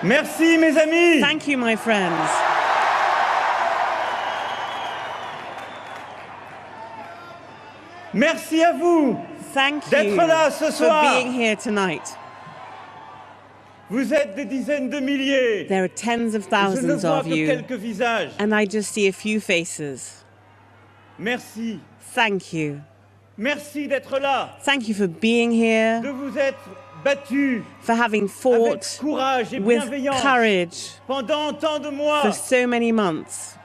Merci, mes amis. Thank you, my friends. Merci à vous Thank d'être you là ce for soir. being here tonight. Vous êtes des dizaines de milliers. There are tens of Je ne thousands vois of que you, quelques visages. and I just see a few faces. Merci. Thank you. Merci d'être là, Thank you for being here, de vous être battus for having avec fought courage et with bienveillance courage pendant tant de mois. for so many months.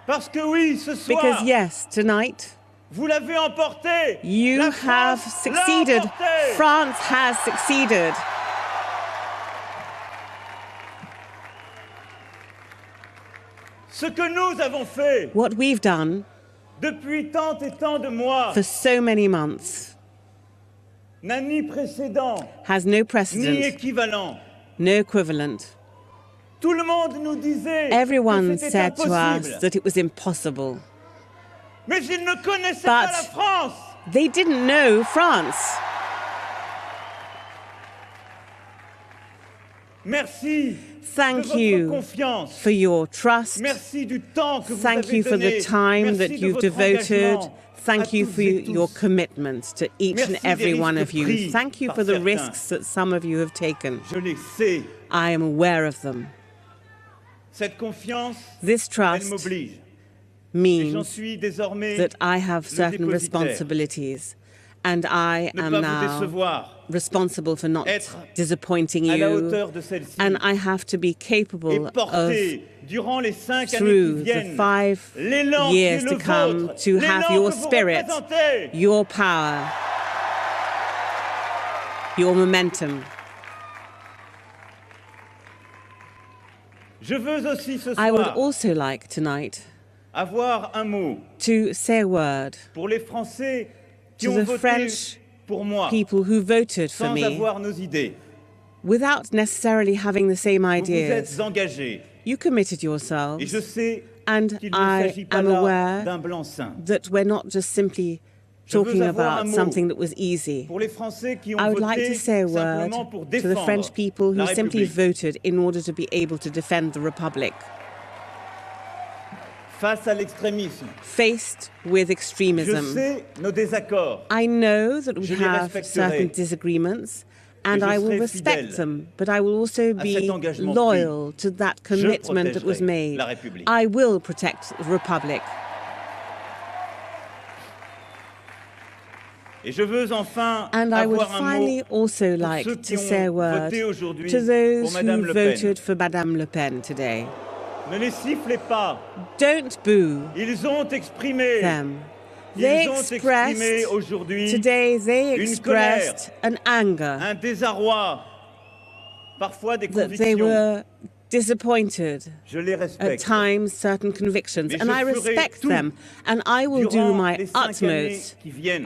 Parce que oui, ce soir, Because yes, tonight, vous l'avez emporté. you La have France succeeded. l'a emporté. France has succeeded. Ce que nous avons fait What we've done depuis tant et tant de mois for so many months n'a ni précédent, has no ni precedent, équivalent. no equivalent. Tout le monde nous disait Everyone que c'était said to impossible. us that it was impossible. Mais ils ne connaissaient pas But la France. they didn't know France. Merci Thank de votre you confiance. for your trust. Merci du temps que vous Thank avez you for donné. the time Merci that de you've votre devoted. engagement Thank à you toutes for et tous. your commitment to each Merci and every des one risques of you. pris Thank you par for the certains. risks that some of you have taken. Je les sais. I am aware of them. Cette confiance, This elle trust m'oblige. Et j'en means suis désormais that I have certain dépositaire. responsibilities, and I Ne am pas vous now décevoir, responsible for not être disappointing à la you, hauteur de celle-ci and I have to be et capable of, porter durant les 5 années qui through the viennent 5 l'élan qui est years le to come, vôtre, to have l'élan your que vous spirit, représentez. your power, your momentum. Je veux aussi ce I would soir also like tonight avoir un mot to say a word pour les Français qui to ont the voté French pour moi people who voted for sans me avoir nos idées. without necessarily having the same Vous vous ideas. êtes engagés You committed et je yourselves, sais and qu'il ne I s'agit pas am là aware d'un blanc-seing. that we're not just simply Je veux talking avoir un about mot something that was easy. pour les Français qui ont I would like voté to say a word simplement pour to the défendre French people la who simply République voted in order to be able to defend the Republic, face à l'extrémisme. faced with Je extremism. sais nos désaccords. I know that we Je les have respecterai. certain disagreements, and je I will serai respect fidèle them, but I will also à be cet engagement loyal to that commitment that was protégerai made. la République. I will protect the Republic. Et je veux enfin And I would avoir un mot finally also pour like ceux to qui say a ont word voté aujourd'hui to pour those Madame who Le Pen. voted for Madame Le Pen today. Ne les sifflez pas. Don't boo Ils ont exprimé, them. They ils ont exprimé expressed, aujourd'hui today they une expressed an anger un désarroi, parfois des that they convictions. were disappointed Je les at respecte. times certain convictions, Mais and je I ferai respect tout them, and I will do durant my les 5 années utmost qui viennent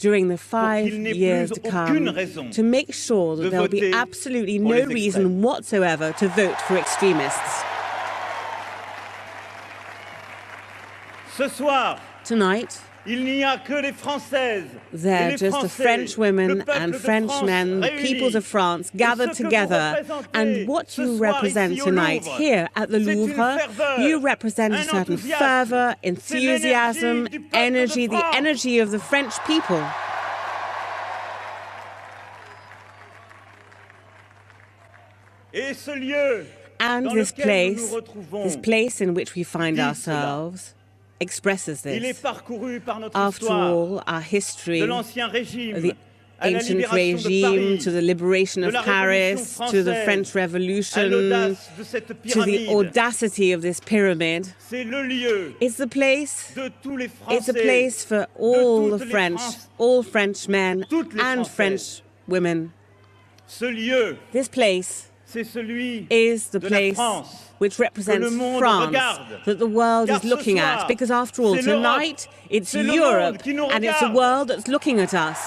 during the qu'il n'ait 5 years plus to aucune come raison to make sure de that there'll be voter absolutely pour no les reason extrêmes. whatsoever to vote for extremists. Ce soir, Tonight, il n'y a que les Françaises et they're les just the Français, French le women peuple and de French France men, the réunis. peoples of France Et gathered ce que vous together. représentez And what ce you soir represent ici au tonight Louvre, here at the c'est une Louvre, ferveur, you represent a un certain enthousiasme. fervor, C'est l'énergie enthusiasm, du peuple de energy, the France. energy of the French people. Et ce lieu And dans this lequel nous nous place, retrouvons, this place in which we find dit ourselves, expresses il est this. parcouru par notre After histoire, all, our history, de l'Ancien Régime the à la ancient libération de regime, Paris, to the liberation de of la Paris, Révolution to the française, French à Revolution, l'audace de cette to the pyramide. audacity of this pyramid. C'est le lieu It's the place. de tous les It's a Français, place for all toutes the les French, France- all French men toutes les and Françaises. French women. Ce lieu, This place c'est celui is the de la place France which represents le monde France regarde. that the world Car is ce looking soir, at. Because after all, c'est l'Europe, tonight it's c'est le Europe monde qui nous and it's the regarde. world that's looking at us.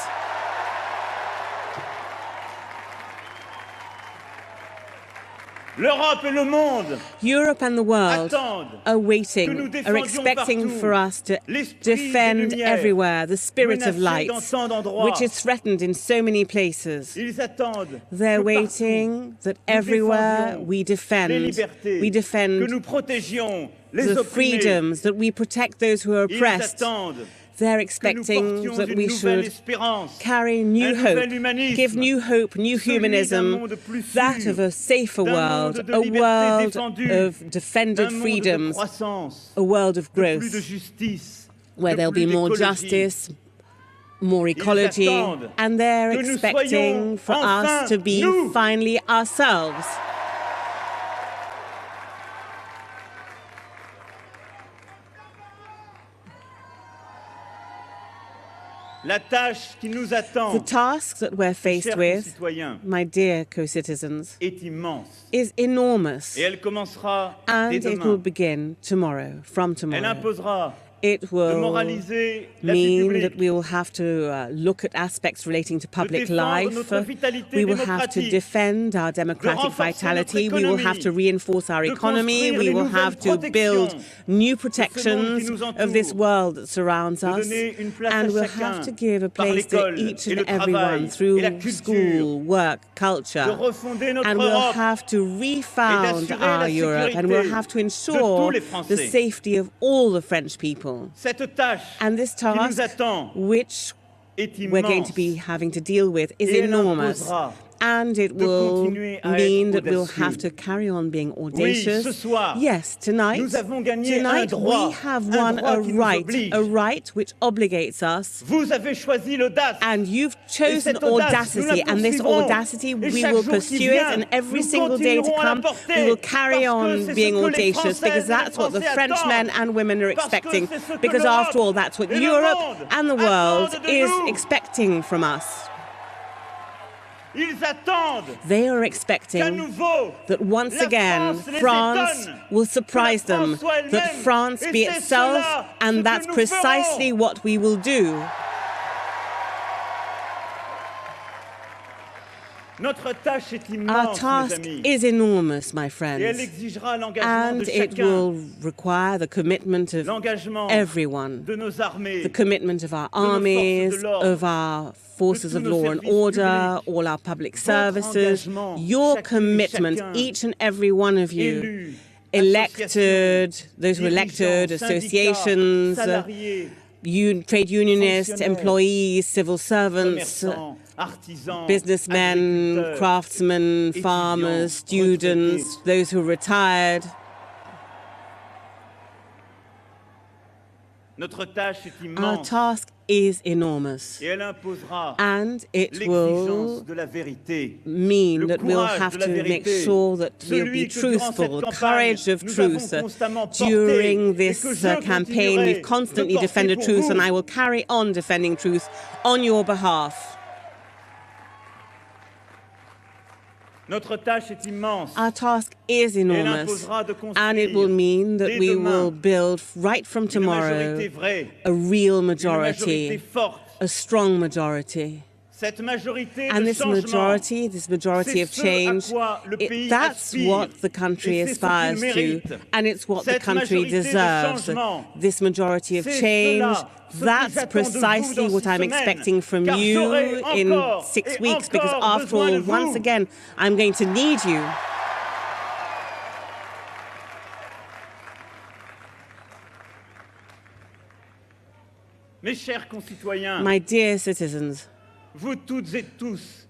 L'Europe et le monde Europe and the world attendent are que waiting, nous are défendions expecting partout for us to l'esprit des defend Lumières, everywhere the spirit of menacé light, dans tant d'endroits. which is threatened in so many places. Ils attendent They're que waiting that nous everywhere défendions we les defend, libertés, we que defend nous protégions les the opprimés. freedoms, that we protect those who are Ils oppressed. attendent They're que nous expecting portions that une we nouvelle should espérance, carry new un hope, nouvel humanisme, give new hope, new celui d'un humanism, monde plus that sûr, of a safer d'un world, monde de a liberté world défendue, of defended d'un monde de freedoms, croissance, a world of de plus de growth, justice, where de there'll be plus more d'écologie. justice, more ecology, attendent and they're que nous expecting soyons for us enfin to be nous. finally ourselves. La tâche qui nous attend, The task that we're faced chers with, concitoyens, my dear co-citizens, est immense. is enormous, Et elle commencera dès and it will demain. begin tomorrow, from Elle tomorrow. imposera It de will moraliser la vie mean publique, that we will have to look at aspects relating to public défendre life. notre vitalité We will have to démocratique, defend our democratic renforcer vitality. notre We will have économie, to reinforce our de economy. construire We les will nouvelles have to build protections new qui protections nous of this entoure, world that surrounds de us. donner une place And à we'll chacun have to give a par place to l'école each et and le everyone travail et la through culture, school, work, de culture. refonder notre And we'll Europe have to refound d'assurer our la Europe, and we'll sécurité have to de ensure tous les the Français. safety of all the French people. Cette tâche And this qui nous task, attend which est we're going immense to be having to deal with, is et elle enormous. imposera And it de will continuer à mean être that we'll audacieux. have to carry on being Oui, audacious. ce soir, Yes, tonight, nous avons gagné un droit, we have un won droit qui nous oblige. a right which obligates us. Vous avez choisi l'audace. And you've chosen cette audace, nous la audacity, and this poursuivrons. audacity, Et we chaque will jour qui pursue vient, it, and every nous single day to continuerons à la come, porter, we will carry parce que on c'est ce being que les audacious, Françaises because et les that's what the Français French men attendent. and women are Parce que expecting, c'est ce que because after all, l'Europe that's what et le Europe monde and the world attendent de is nous. expecting from us. Ils attendent They are qu'à expecting nouveau that once la again France les France étonne, will surprise que la them, France soit elle-même, that France et be c'est itself, cela ce and que that's nous precisely ferons. what we will do. Notre tâche est Our immense, mes task amis, is enormous, my et elle friends, exigera l'engagement and de it chacun, will require the commitment of l'engagement everyone, de nos armées, the commitment of our nos forces armies, de l'ordre, of our forces de of tous nos law and services order, publics, all our public votre services, engagement, your chacune et commitment, chacun, each and every one of you, élus, elected, those who are elected, dirigeants, associations, syndicats, salariés, trade unionists, fonctionnaires, employees, civil servants, commerçants, artisans, businessmen, agriculteurs, craftsmen, farmers, étudiants, students, retraités. those who are retired. Notre tâche est Our immense task is enormous, et elle imposera and it l'exigence will de la vérité. mean Le that we'll courage have de la to make vérité, sure that we'll celui be que durant truthful, cette the courage of campagne, nous avons truth. constamment porté During et this que je campaign, continuerai we've constantly de porter defended pour truth, vous. and I will carry on defending truth on your behalf. Notre tâche est immense. Our task is Elle enormous, imposera de and it will construire mean that dès we demain will build right from une tomorrow majorité vraie, a real une majorité majority, forte. a strong majority. Cette majorité And de this changement, majority of c'est ce change, à quoi le pays that's aspire, what the country et c'est ce qu'il aspires to, mérite. and it's what the Cette country majorité de deserves. changement, This majority of c'est change, cela, ce que that's j'attends de vous precisely dans what 6 I'm semaines, expecting from car you j'aurai in encore 6 et weeks, because encore after besoin all, de vous. once again, I'm going to need you. Mes chers concitoyens, My dear citizens, vous toutes et tous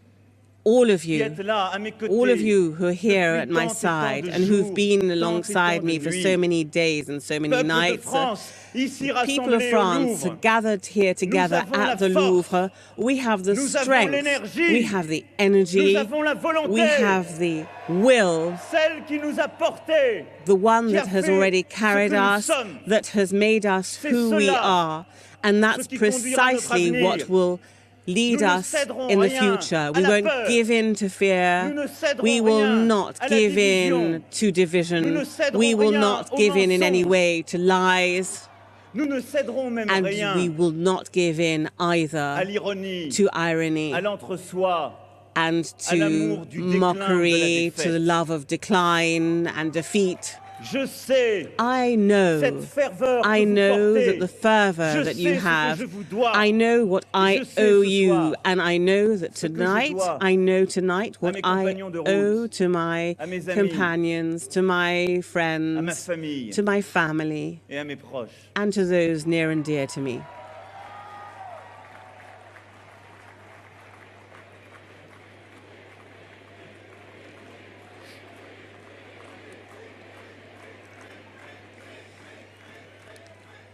all of qui you, êtes là à mes côtés, all of you who are here at depuis my tant et tant side de and who've jours, been tant et alongside tant me de for nuits. so many days and so many Peuple de nights. France, ici People of rassemblés au France Louvre, gathered here together avons la at the force. Louvre. We have the Nous avons strength, l'énergie. we have the energy, nous avons la volonté, we have the will, celle qui nous a portés, the one qui a that has fait already ce carried que nous us, sommes. that has made us C'est who we cela are. And that's qui conduira notre precisely avenir. what will lead Nous ne us céderons in the rien future. à We la won't peur. give in to fear. Nous ne céderons We will rien not à la give division. in to division. Nous ne céderons We will rien not au give in any mensonge. way to lies. Nous ne céderons même And rien we will not give in à either l'ironie, to irony, à l'entre-soi and à l'amour to du déclin, de la mockery, to the défaite. love of decline and defeat. Je sais I know, cette ferveur que I vous know portez. that the fervor Je that you sais ce que have, je vous dois. I know what I Je sais owe ce you, soir and I know that ce que je tonight, dois I know tonight what mes I compagnons de route, owe to my à mes amis, companions, to my à ma friends, famille to my family, et à mes proches. and to those near and dear to me.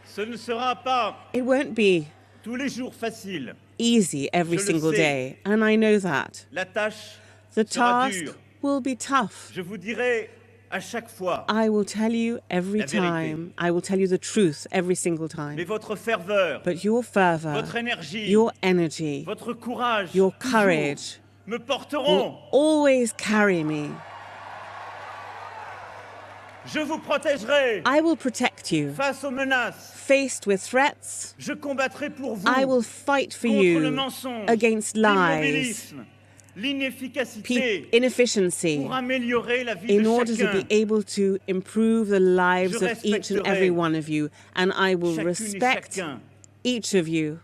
Ce ne sera pas It won't be tous les jours facile. easy every Je le single sais. day, and I know that. La tâche The sera task dure. will be tough. Je vous dirai à chaque fois, I will tell you every La vérité. time. I will tell you the truth every single mais time. votre ferveur, But your fervor, votre énergie, your energy, votre courage, your toujours courage me will porteront. always carry me. Je vous protégerai I will protect you. face aux menaces. Faced with threats, Je combattrai pour vous I will fight for contre le you mensonge, against lies, l'immobilisme, l'inefficacité inefficiency, pour améliorer la vie in de order to chacun. be able to improve the lives Je of each and respecterai every one of you. And I will Chacune et respect chacun each of you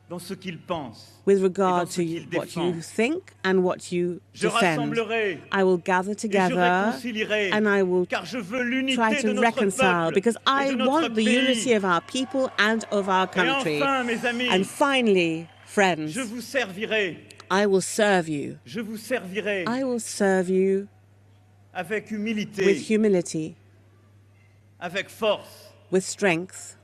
dans ce qu'il pense. with et dans regard ce to qu'il what défend. you think and what you Je defend. rassemblerai I will gather et je together réconcilierai, and I will car je veux l'unité try de to notre reconcile peuple because et I de notre want the pays. unity of our people and of our Et country. enfin, mes amis, And finally, friends, je vous servirai. I will serve you. Je vous servirai I will serve you avec humilité, with humility, avec force. with strength.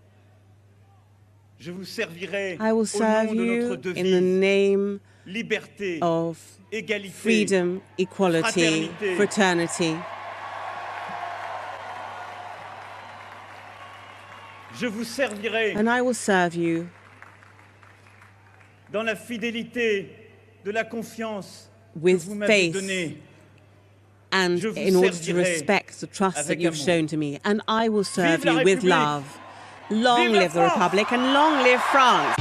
Je vous servirai I will au serve nom de notre you in the devise, name liberté, of égalité, freedom, equality, Fraternité. fraternity. Je vous servirai And I will serve you dans la fidélité de la confiance que with vous m'avez faith donnée. and Je vous in order to servirai respect the trust that avec you've amour. shown to me. And I will serve Vive la you with République. love. Long Vive la live the France. Republic and long live France.